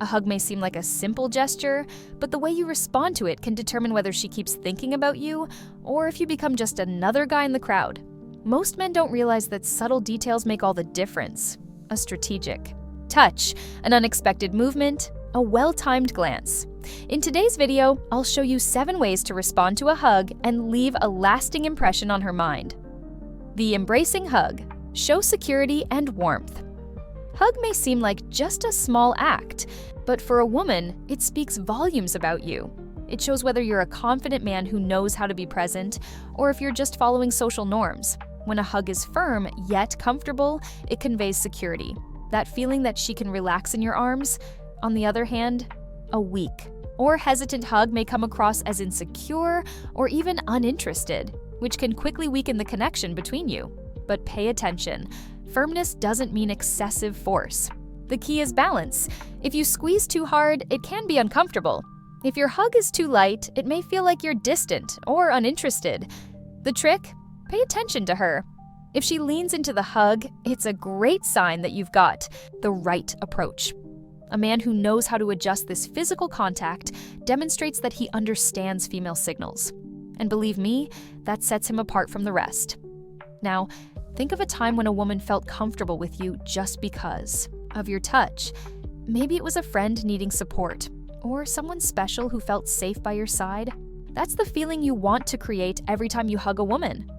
A hug may seem like a simple gesture, but the way you respond to it can determine whether she keeps thinking about you or if you become just another guy in the crowd. Most men don't realize that subtle details make all the difference. A strategic touch, an unexpected movement, a well-timed glance. In today's video, I'll show you 7 ways to respond to a hug and leave a lasting impression on her mind. The embracing hug. Show security and warmth. Hug may seem like just a small act, but for a woman, it speaks volumes about you. It shows whether you're a confident man who knows how to be present, or if you're just following social norms. When a hug is firm, yet comfortable, it conveys security. That feeling that she can relax in your arms. On the other hand, a weak or hesitant hug may come across as insecure or even uninterested, which can quickly weaken the connection between you. But pay attention. Firmness doesn't mean excessive force. The key is balance. If you squeeze too hard, it can be uncomfortable. If your hug is too light, it may feel like you're distant or uninterested. The trick? Pay attention to her. If she leans into the hug, it's a great sign that you've got the right approach. A man who knows how to adjust this physical contact demonstrates that he understands female signals. And believe me, that sets him apart from the rest. Now, think of a time when a woman felt comfortable with you just because of your touch. Maybe it was a friend needing support, or someone special who felt safe by your side. That's the feeling you want to create every time you hug a woman.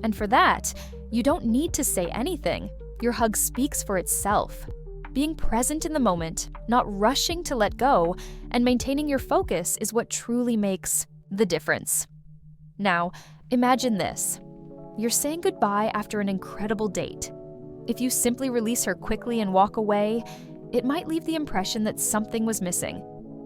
And for that, you don't need to say anything. Your hug speaks for itself. Being present in the moment, not rushing to let go, and maintaining your focus is what truly makes the difference. Now, imagine this. You're saying goodbye after an incredible date. If you simply release her quickly and walk away, it might leave the impression that something was missing.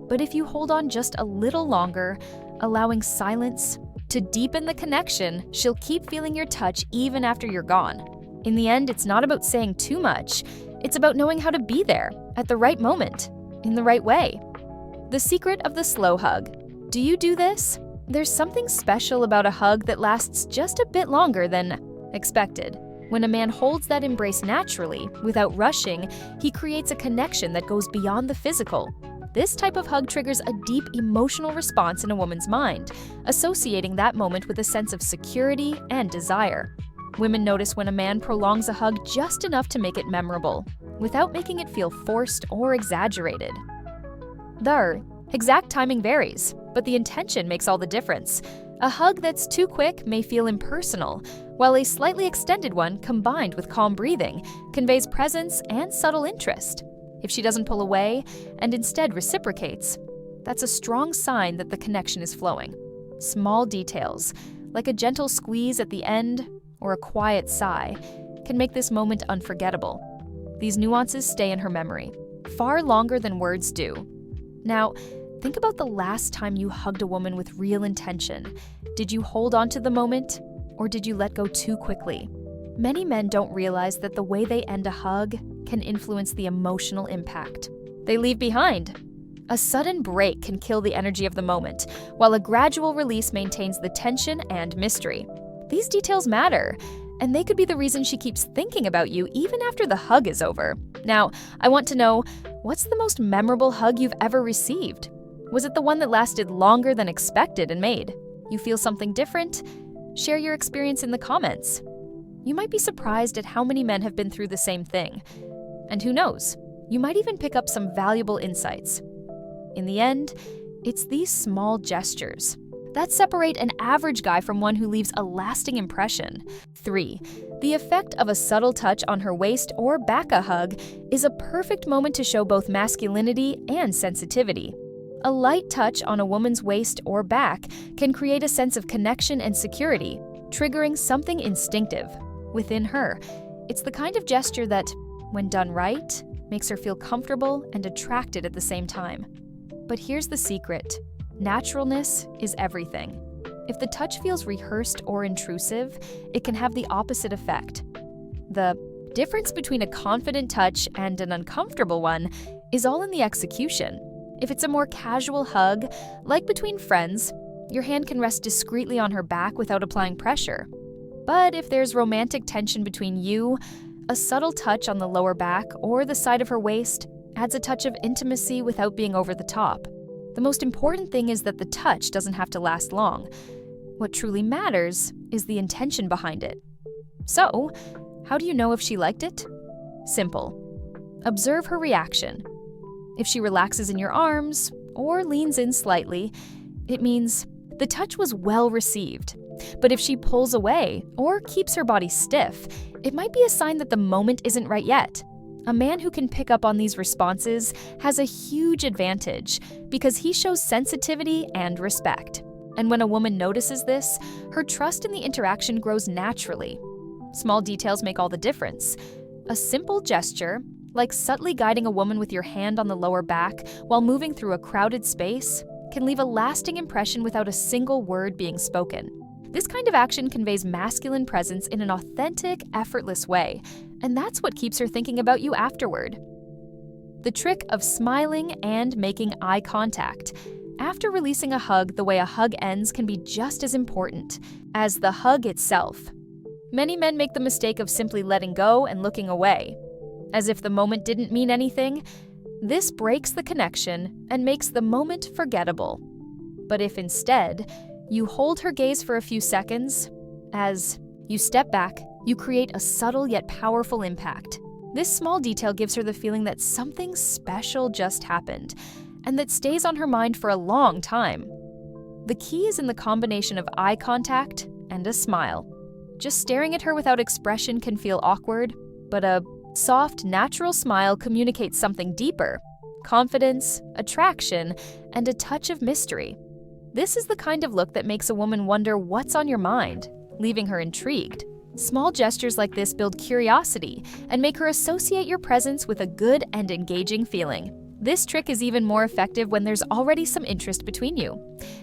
But if you hold on just a little longer, allowing silence to deepen the connection, she'll keep feeling your touch even after you're gone. In the end, it's not about saying too much. It's about knowing how to be there at the right moment, in the right way. The secret of the slow hug. Do you do this? There's something special about a hug that lasts just a bit longer than expected. When a man holds that embrace naturally, without rushing, he creates a connection that goes beyond the physical. This type of hug triggers a deep emotional response in a woman's mind, associating that moment with a sense of security and desire. Women notice when a man prolongs a hug just enough to make it memorable, without making it feel forced or exaggerated. The exact timing varies, but the intention makes all the difference. A hug that's too quick may feel impersonal, while a slightly extended one, combined with calm breathing, conveys presence and subtle interest. If she doesn't pull away and instead reciprocates, that's a strong sign that the connection is flowing. Small details, like a gentle squeeze at the end or a quiet sigh, can make this moment unforgettable. These nuances stay in her memory, far longer than words do. Now, think about the last time you hugged a woman with real intention. Did you hold on to the moment, or did you let go too quickly? Many men don't realize that the way they end a hug can influence the emotional impact they leave behind. A sudden break can kill the energy of the moment, while a gradual release maintains the tension and mystery. These details matter, and they could be the reason she keeps thinking about you even after the hug is over. Now, I want to know, what's the most memorable hug you've ever received? Was it the one that lasted longer than expected and made you feel something different? Share your experience in the comments. You might be surprised at how many men have been through the same thing. And who knows, you might even pick up some valuable insights. In the end, it's these small gestures that separate an average guy from one who leaves a lasting impression. 3. The effect of a subtle touch on her waist or back a hug is a perfect moment to show both masculinity and sensitivity. A light touch on a woman's waist or back can create a sense of connection and security, triggering something instinctive within her. It's the kind of gesture that, when done right, makes her feel comfortable and attracted at the same time. But here's the secret. Naturalness is everything. If the touch feels rehearsed or intrusive, it can have the opposite effect. The difference between a confident touch and an uncomfortable one is all in the execution. If it's a more casual hug, like between friends, your hand can rest discreetly on her back without applying pressure. But if there's romantic tension between you, a subtle touch on the lower back or the side of her waist adds a touch of intimacy without being over the top. The most important thing is that the touch doesn't have to last long. What truly matters is the intention behind it. So, how do you know if she liked it? Simple. Observe her reaction. If she relaxes in your arms or leans in slightly, it means the touch was well received. But if she pulls away or keeps her body stiff, it might be a sign that the moment isn't right yet. A man who can pick up on these responses has a huge advantage because he shows sensitivity and respect. And when a woman notices this, her trust in the interaction grows naturally. Small details make all the difference. A simple gesture, like subtly guiding a woman with your hand on the lower back while moving through a crowded space, can leave a lasting impression without a single word being spoken. This kind of action conveys masculine presence in an authentic, effortless way, and that's what keeps her thinking about you afterward. The trick of smiling and making eye contact. After releasing a hug, the way a hug ends can be just as important as the hug itself. Many men make the mistake of simply letting go and looking away, as if the moment didn't mean anything. This breaks the connection and makes the moment forgettable. But if instead, you hold her gaze for a few seconds, as you step back, you create a subtle yet powerful impact. This small detail gives her the feeling that something special just happened, and that stays on her mind for a long time. The key is in the combination of eye contact and a smile. Just staring at her without expression can feel awkward, but a soft, natural smile communicates something deeper: confidence, attraction, and a touch of mystery. This is the kind of look that makes a woman wonder what's on your mind, leaving her intrigued. Small gestures like this build curiosity and make her associate your presence with a good and engaging feeling. This trick is even more effective when there's already some interest between you.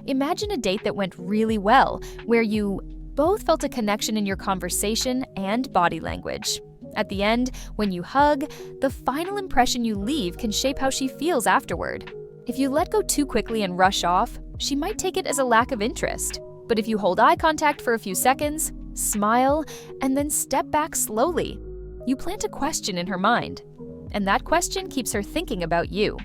Imagine a date that went really well, where you both felt a connection in your conversation and body language. At the end, when you hug, the final impression you leave can shape how she feels afterward. If you let go too quickly and rush off, she might take it as a lack of interest. But if you hold eye contact for a few seconds, smile, and then step back slowly, you plant a question in her mind. And that question keeps her thinking about you.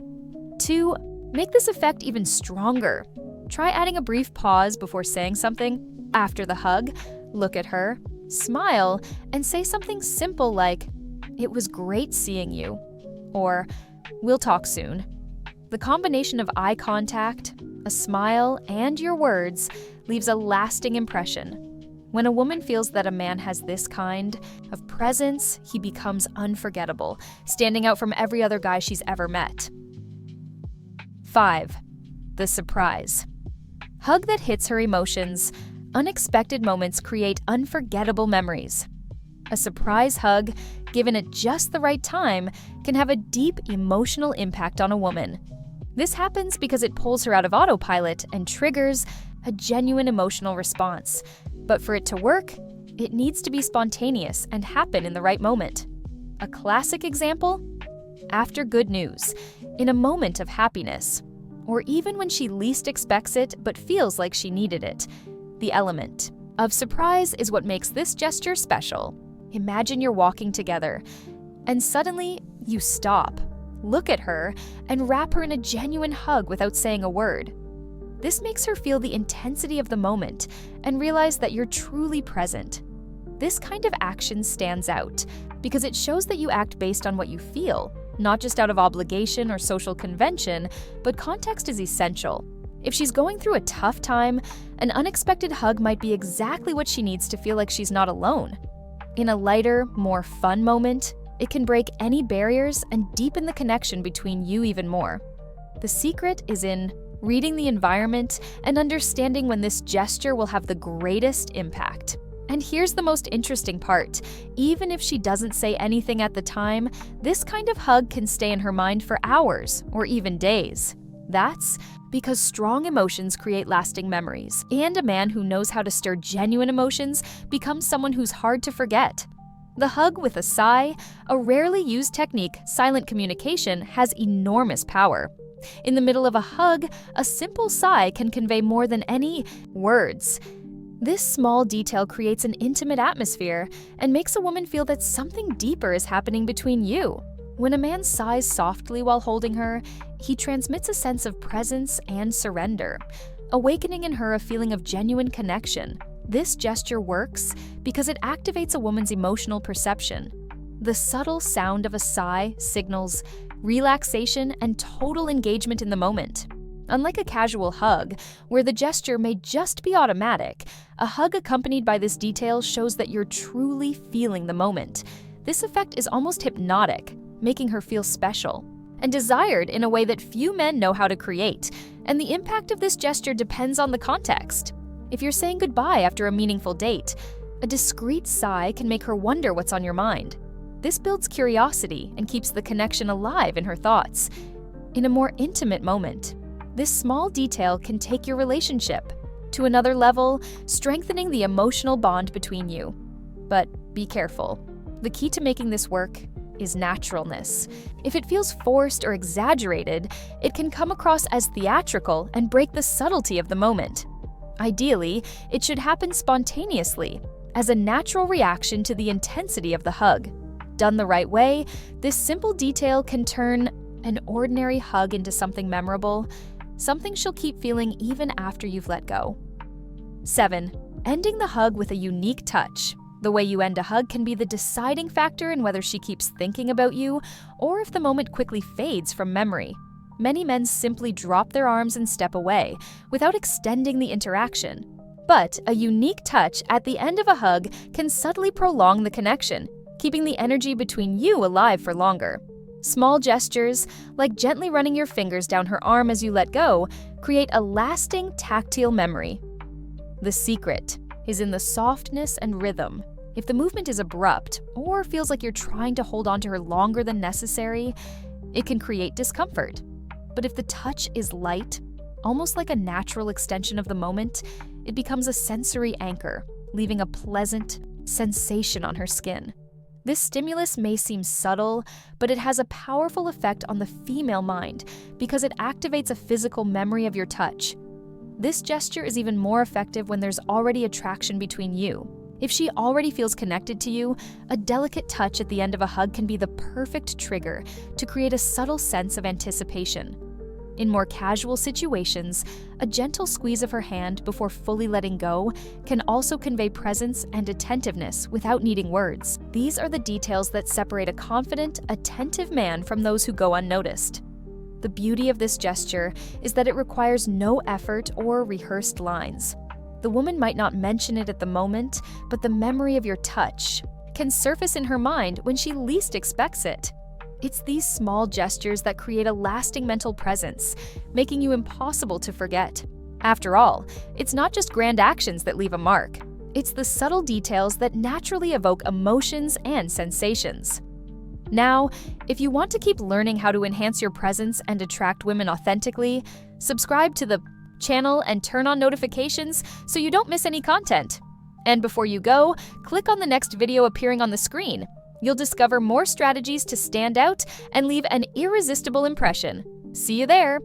To make this effect even stronger, try adding a brief pause before saying something. After the hug, look at her, smile, and say something simple like, "It was great seeing you," or "We'll talk soon." The combination of eye contact, a smile, and your words leaves a lasting impression. When a woman feels that a man has this kind of presence, he becomes unforgettable, standing out from every other guy she's ever met. 5. The surprise. Hug that hits her emotions. Unexpected moments create unforgettable memories. A surprise hug, given at just the right time, can have a deep emotional impact on a woman. This happens because it pulls her out of autopilot and triggers a genuine emotional response. But for it to work, it needs to be spontaneous and happen in the right moment. A classic example? After good news, in a moment of happiness, or even when she least expects it but feels like she needed it. The element of surprise is what makes this gesture special. Imagine you're walking together, and suddenly you stop, look at her, and wrap her in a genuine hug without saying a word. This makes her feel the intensity of the moment and realize that you're truly present. This kind of action stands out because it shows that you act based on what you feel, not just out of obligation or social convention, but context is essential. If she's going through a tough time, an unexpected hug might be exactly what she needs to feel like she's not alone. In a lighter, more fun moment, it can break any barriers and deepen the connection between you even more. The secret is in reading the environment and understanding when this gesture will have the greatest impact. And here's the most interesting part. Even if she doesn't say anything at the time, this kind of hug can stay in her mind for hours or even days. That's because strong emotions create lasting memories, and a man who knows how to stir genuine emotions becomes someone who's hard to forget. The hug with a sigh, a rarely used technique, silent communication, has enormous power. In the middle of a hug, a simple sigh can convey more than any words. This small detail creates an intimate atmosphere and makes a woman feel that something deeper is happening between you. When a man sighs softly while holding her, he transmits a sense of presence and surrender, awakening in her a feeling of genuine connection. This gesture works because it activates a woman's emotional perception. The subtle sound of a sigh signals relaxation and total engagement in the moment. Unlike a casual hug, where the gesture may just be automatic, a hug accompanied by this detail shows that you're truly feeling the moment. This effect is almost hypnotic, making her feel special and desired in a way that few men know how to create, and the impact of this gesture depends on the context. If you're saying goodbye after a meaningful date, a discreet sigh can make her wonder what's on your mind. This builds curiosity and keeps the connection alive in her thoughts. In a more intimate moment, this small detail can take your relationship to another level, strengthening the emotional bond between you. But be careful. The key to making this work is naturalness. If it feels forced or exaggerated, it can come across as theatrical and break the subtlety of the moment. Ideally, it should happen spontaneously, as a natural reaction to the intensity of the hug. Done the right way, this simple detail can turn an ordinary hug into something memorable, something she'll keep feeling even after you've let go. 7. Ending the hug with a unique touch. The way you end a hug can be the deciding factor in whether she keeps thinking about you or if the moment quickly fades from memory. Many men simply drop their arms and step away without extending the interaction. But a unique touch at the end of a hug can subtly prolong the connection, keeping the energy between you alive for longer. Small gestures, like gently running your fingers down her arm as you let go, create a lasting tactile memory. The secret is in the softness and rhythm. If the movement is abrupt or feels like you're trying to hold on to her longer than necessary, it can create discomfort. But if the touch is light, almost like a natural extension of the moment, it becomes a sensory anchor, leaving a pleasant sensation on her skin. This stimulus may seem subtle, but it has a powerful effect on the female mind because it activates a physical memory of your touch. This gesture is even more effective when there's already attraction between you. If she already feels connected to you, a delicate touch at the end of a hug can be the perfect trigger to create a subtle sense of anticipation. In more casual situations, a gentle squeeze of her hand before fully letting go can also convey presence and attentiveness without needing words. These are the details that separate a confident, attentive man from those who go unnoticed. The beauty of this gesture is that it requires no effort or rehearsed lines. The woman might not mention it at the moment, but the memory of your touch can surface in her mind when she least expects it. It's these small gestures that create a lasting mental presence, making you impossible to forget. After all, it's not just grand actions that leave a mark. It's the subtle details that naturally evoke emotions and sensations. Now, if you want to keep learning how to enhance your presence and attract women authentically, subscribe to the channel and turn on notifications so you don't miss any content. And before you go, click on the next video appearing on the screen. You'll discover more strategies to stand out and leave an irresistible impression. See you there!